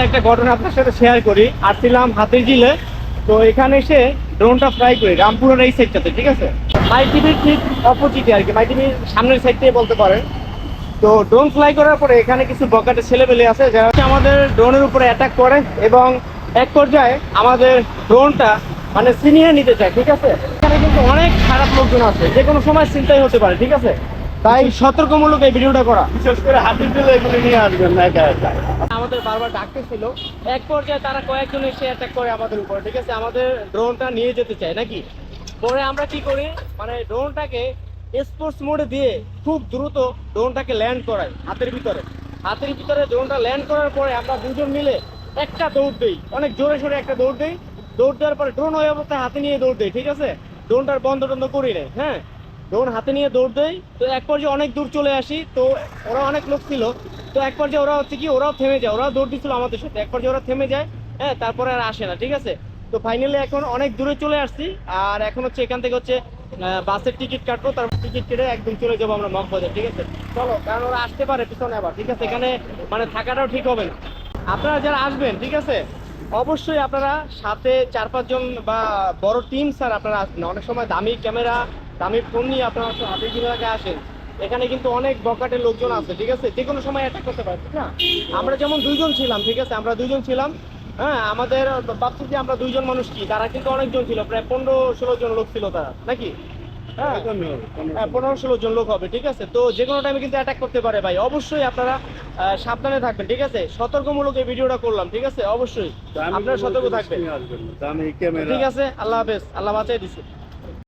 একটা ঘটনা আপনার সাথে শেয়ার করি। আসছিলাম হাতিরঝিলে, তো এখানে এসে ড্রোনটা ফ্লাই করি রামপুরের এই সাইডটাতে, ঠিক আছে, মাই টিভির ঠিক অপোজিটে আর কি, মাই টিভির সামনের সাইডটাই বলতে পারেন। তো ড্রোন ফ্লাই করার পরে এখানে কিছু বকাটে ছেলেপেলে আছে যারা হচ্ছে আমাদের ড্রোনের উপরে অ্যাটাক করে এবং এক পর্যায়ে আমাদের ড্রোনটা মানে ছিনিয়ে নিতে চায়, ঠিক আছে। এখানে কিন্তু অনেক খারাপ লোকজন আছে, যে কোনো সময় চিন্তাই হতে পারে, ঠিক আছে। তাই সতর্কমূলক এই ভিডিওটা করা, বিশেষ করে হাতির দিলে এগুলো নিয়ে আসবেন না একা একা। আমাদের বারবার ডাকতেছিল, এক পর্যায়ে তারা কয়েকজন এসে অ্যাটাক করে আমাদের উপরে, ঠিক আছে, আমাদের ড্রোনটা নিয়ে যেতে চায় নাকি। পরে আমরা কি করি, মানে ড্রোনটাকে স্পোর্টস মোডে দিয়ে খুব দ্রুত ড্রোনটাকে ল্যান্ড করাই হাতের ভিতরে ড্রোনটা ল্যান্ড করার পরে আমরা দুজন মিলে একটা দৌড় দিই, অনেক জোরে সোরে একটা দৌড় দিই। দৌড় দেওয়ার পরে ড্রোন ওই অবস্থায় হাতে নিয়ে দৌড় দিই, ঠিক আছে, ড্রোনটার বন্ধ টন্ধ করি না, হ্যাঁ, ড্রোন হাতে নিয়ে দৌড় দেই। তো এক পর্যায়ে অনেক দূর চলে আসি, তো ওরা অনেক লোক ছিল, তো এক পর্যায়ে ওরা হচ্ছে কি ওরাও থেমে যায়, ওরাও দৌড় দিচ্ছিল আমাদের সাথে, এক পর্যায়ে ওরা থেমে যায়, হ্যাঁ, তারপরে আর আসে না, ঠিক আছে। তো ফাইনালি এখন অনেক দূরে চলে আসছি, আর এখন হচ্ছে এখান থেকে হচ্ছে বাসের টিকিট কাটবো, তারপর টিকিট কেটে একদম চলে যাবো আমরা মগবাজার, ঠিক আছে। চলো, কারণ ওরা আসতে পারে পিছনে আবার, ঠিক আছে, এখানে মানে থাকাটাও ঠিক হবে না। আপনারা যারা আসবেন, ঠিক আছে, অবশ্যই আপনারা সাথে 4-5 জন বা বড় টিম স্যার আপনারা আসবেন। অনেক সময় দামি ক্যামেরা দামি ফোন নিয়ে আপনারা হাতের জিনিসটাকে আসেন, এখানে কিন্তু অনেক বকাটে লোকজন আছে, ঠিক আছে, যে কোনো সময় অ্যাটাক করতে পারে, ঠিক না। আমরা যেমন 2 জন ছিলাম, ঠিক আছে, আমরা 2 জন ছিলাম, হ্যাঁ, আমাদের ভাবছি যে আমরা 2 জন মানুষ কি, তারা কিন্তু অনেকজন ছিল, প্রায় 15-16 জন লোক ছিল তারা নাকি, হ্যাঁ, 15-16 জন লোক হবে, ঠিক আছে। তো যে কোনো টাইমে কিন্তু অ্যাটাক করতে পারে ভাই, অবশ্যই আপনারা সাবধানে থাকবেন, ঠিক আছে। সতর্কমূলক এই ভিডিওটা করলাম, ঠিক আছে, অবশ্যই আপনারা সতর্ক থাকবেন, ঠিক আছে। আল্লাহ হাফেজ, আল্লাহ বাঁচাই দিছে।